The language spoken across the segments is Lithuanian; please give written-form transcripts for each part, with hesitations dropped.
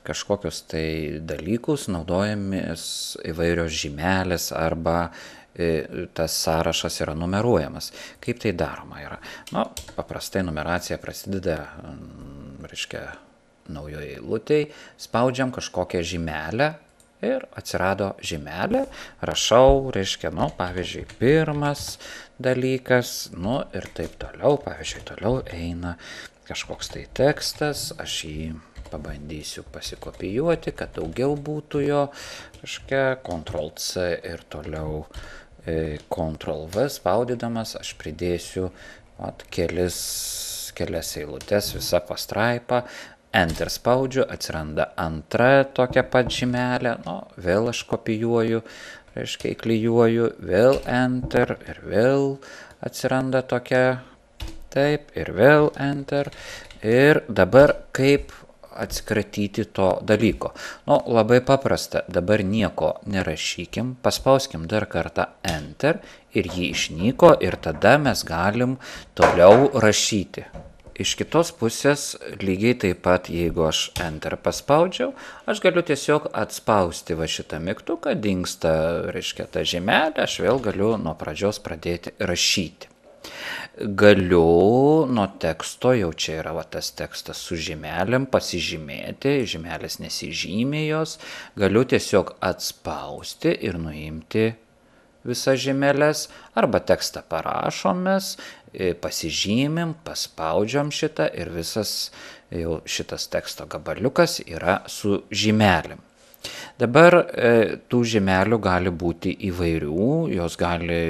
kažkokius tai dalykus naudojamis įvairios žymelės arba tas sąrašas yra numeruojamas. Kaip tai daroma yra? Paprastai numeracija prasideda, reiškia, naujoje eilutėje, spaudžiam kažkokią žymelę ir atsirado žymelė, rašau, reiškia, pavyzdžiui, pirmas dalykas, ir taip toliau, pavyzdžiui, toliau eina kažkoks tai tekstas, aš jį pabandysiu pasikopijuoti, kad daugiau būtų jo, reiškia, Ctrl+C ir toliau Ctrl+V spaudydamas, aš pridėsiu kelias eilutes, visą pastraipą, Enter spaudžiu, atsiranda antra tokia pat žymelė, vėl aš kopijuoju, reiškia, įklijuoju, vėl Enter ir vėl atsiranda tokia, taip, ir vėl Enter. Ir dabar kaip atsikratyti to dalyko? Labai paprasta, dabar nieko nerašykim, paspauskim dar kartą Enter ir jį išnyko ir tada mes galim toliau rašyti. Iš kitos pusės, lygiai taip pat, jeigu aš Enter paspaudžiau, aš galiu tiesiog atspausti šitą mygtuką, dingsta, reiškia, ta žymelė, aš vėl galiu nuo pradžios pradėti rašyti. Galiu nuo teksto, jau čia yra tas tekstas su žymelėm, pasižymėti, žymelės nesižymėjos, galiu tiesiog atspausti ir nuimti visas žymelės, arba tekstą parašomės, pasižymim, paspaudžiam šitą ir visas jau šitas teksto gabaliukas yra su žymelėm. Dabar tų žymelių gali būti įvairių, jos gali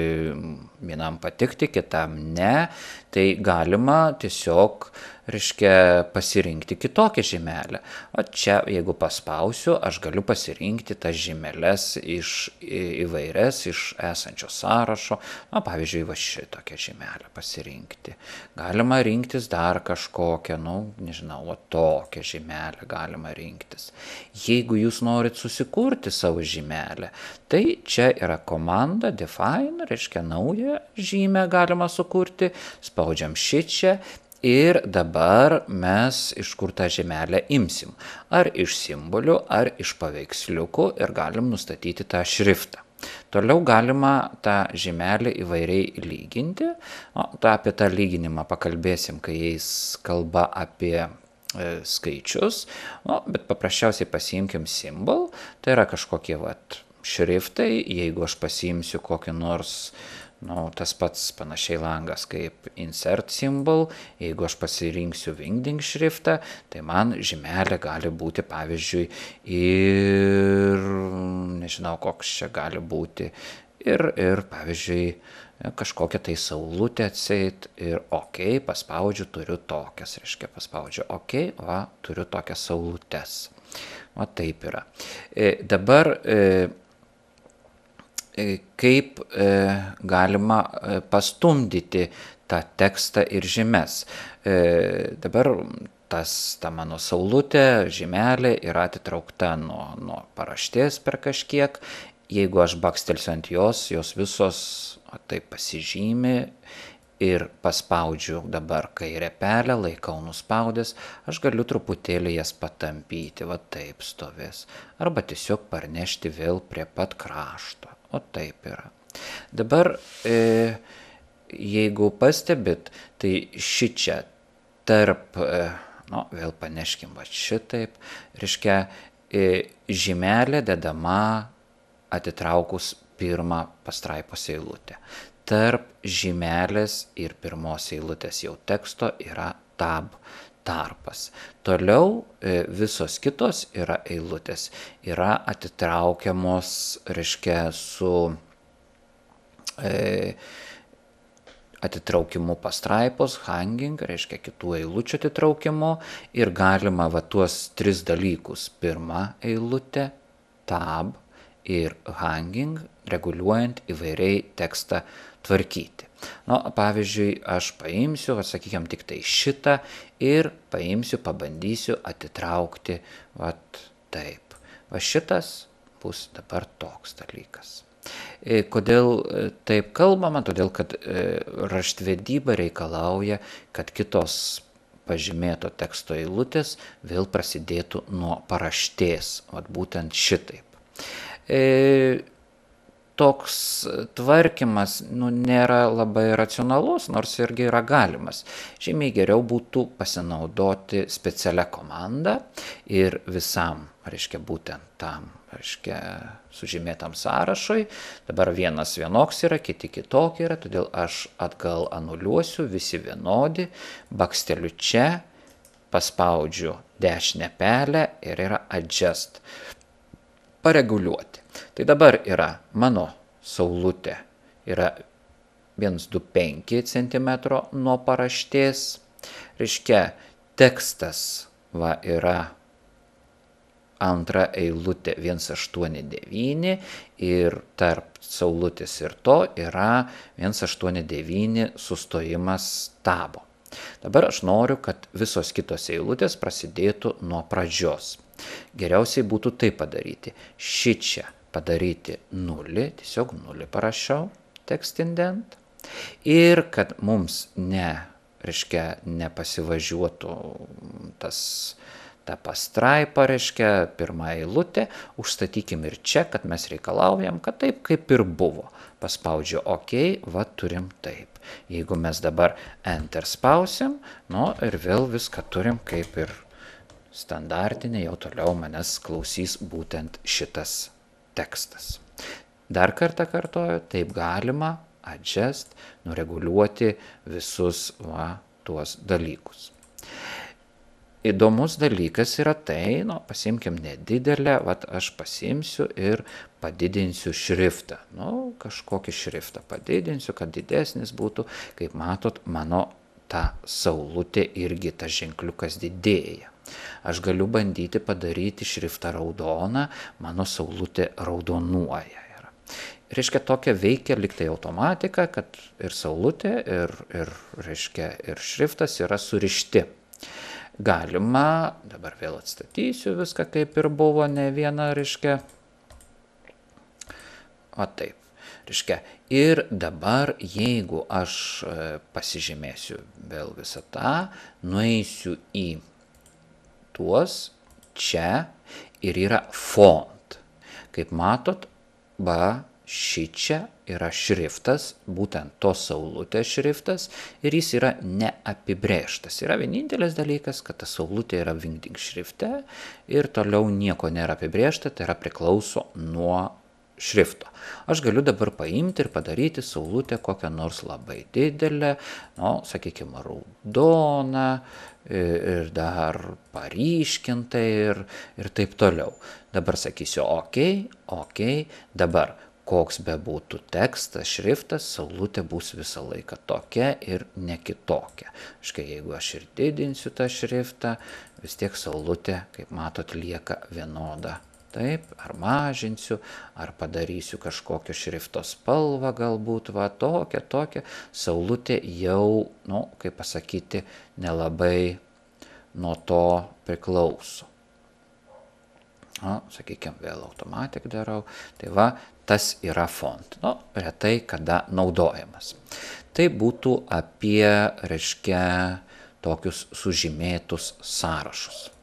vienam patikti, kitam ne, tai galima tiesiog, reiškia, pasirinkti kitokią žymelę. O čia, jeigu paspausiu, aš galiu pasirinkti tas žymeles įvairias iš esančio sąrašo, pavyzdžiui, šitokią žymelę pasirinkti. Galima rinktis dar kažkokią, nežinau, tokią žymelę galima rinktis. Jeigu jūs norit susikurti savo žymelę, tai čia yra komanda define, reiškia, naują žymę galima sukurti, spaudžiam šičia. Ir dabar mes iš kur tą žymelę imsim. Ar iš simbolių, ar iš paveiksliukų ir galim nustatyti tą šriftą. Toliau galima tą žymelę įvairiai lyginti. Apie tą lyginimą pakalbėsim, kai eis kalba apie skaičius. Bet paprasčiausiai pasiimkim simbol. Tai yra kažkokie šriftai. Jeigu aš pasiimsiu kokį nors tas pats panašiai langas kaip insert symbol, jeigu aš pasirinksiu wingding šriftą, tai man žymelė gali būti, pavyzdžiui, ir nežinau, koks čia gali būti, ir pavyzdžiui, kažkokia tai saulutė atseit, ir OK, paspaudžiu, turiu tokias, reiškia, paspaudžiu OK, turiu tokias saulutes. Taip yra. Dabar kaip galima pastumdyti tą tekstą ir žymes. Dabar ta mano saulutė, žymelė yra atitraukta nuo paraštės per kažkiek. Jeigu aš bakstelsiu ant jos visos taip pasižymi ir paspaudžiu dabar kairę pelę, laikau nuspaudęs, aš galiu truputėlį jas patampyti, taip stovės. Arba tiesiog parnešti vėl prie pat krašto. Taip yra. Dabar, jeigu pastebit, tai šičia tarp, vėl paneškim šitaip, reiškia, žymelė dedama atitraukus pirmą pastraipos eilutę. Tarp žymelės ir pirmos eilutės jau teksto yra tab tarpas. Toliau visos kitos yra eilutės, yra atitraukiamos, reiškia, su atitraukimu pastraipos, hanging, reiškia kitų eilučių atitraukimu, ir galima tuos tris dalykus, pirmą eilutę, tab ir hanging, reguliuojant įvairiai tekstą tvarkyti. Pavyzdžiui, aš paimsiu, sakykime, tik tai šitą ir pabandysiu atitraukti, taip. Šitas bus dabar toks dalykas. Kodėl taip kalbama? Todėl, kad raštvedyba reikalauja, kad kitos pažymėto teksto eilutės vėl prasidėtų nuo paraštės, vat būtent šitaip. Toks tvarkymas nėra labai racionalus, nors irgi yra galimas. Žymiai geriau būtų pasinaudoti specialią komandą ir visam, būtent tam, sužymėtam sąrašui. Dabar vienas vienoks yra, kiti kitokie yra, todėl aš atgal anuliuosiu, visi vienodi, baksteliu čia, paspaudžiu dešinę pelę ir yra adjust, pareguliuoti. Tai dabar yra mano saulutė, yra 1,25 cm nuo paraštės, tekstas yra antra eilutė 1,89 ir tarp saulutės ir to yra 1,89 sustojimas tabo. Dabar aš noriu, kad visos kitos eilutės prasidėtų nuo pradžios. Geriausiai būtų tai padaryti. Šičia padaryti 0, tiesiog 0 parašiau, text indent. Ir kad mums nepasivažiuotų ta pastraipa, pirma eilutė, užstatykim ir čia, kad mes reikalaujam, kad taip kaip ir buvo. Paspaudžiu OK, va turim taip. Jeigu mes dabar Enter spausim, ir vėl viską turim kaip ir standartinė, jau toliau manęs klausys būtent šitas tekstas. Dar kartą kartoju, taip galima adjust, nureguliuoti visus tuos dalykus. Įdomus dalykas yra tai, pasiimkim nedidelę, aš pasiimsiu ir padidinsiu šriftą. Kažkokį šriftą padidinsiu, kad didesnis būtų, kaip matot, mano ta saulutė irgi tas ženkliukas didėja. Aš galiu bandyti padaryti šriftą raudoną, mano saulutė raudonuoja. Tokia veikia liktai automatika, kad ir saulutė, ir šriftas yra surišti. Galima, dabar vėl atstatysiu viską kaip ir buvo, ne vieną, o taip. Ir dabar, jeigu aš pasižymėsiu vėl visą tą, nueisiu į tuos čia ir yra font. Kaip matot, šičia yra šriftas, būtent tos saulutės šriftas, ir jis yra neapibrėžtas. Yra vienintelis dalykas, kad ta saulutė yra wingding šrifte ir toliau nieko nėra apibrėžta, tai yra priklauso nuo šrifto. Aš galiu dabar paimti ir padaryti saulutę kokią nors labai didelę, sakykime, raudoną ir dar paryškintai ir taip toliau. Dabar sakysiu OK, dabar koks bebūtų tekstas, šriftas, saulutė bus visą laiką tokia ir ne kitokia. Jeigu aš ir didinsiu tą šriftą, vis tiek saulutė, kaip matot, lieka vienoda. Taip, ar mažinsiu, ar padarysiu kažkokio šrifto spalvą, galbūt tokia, saulutė jau, kaip pasakyti, nelabai nuo to priklauso. Sakykime, vėl automatik darau. Tai tas yra font. Retai kada naudojamas. Tai būtų apie, tokius sužymėtus sąrašus.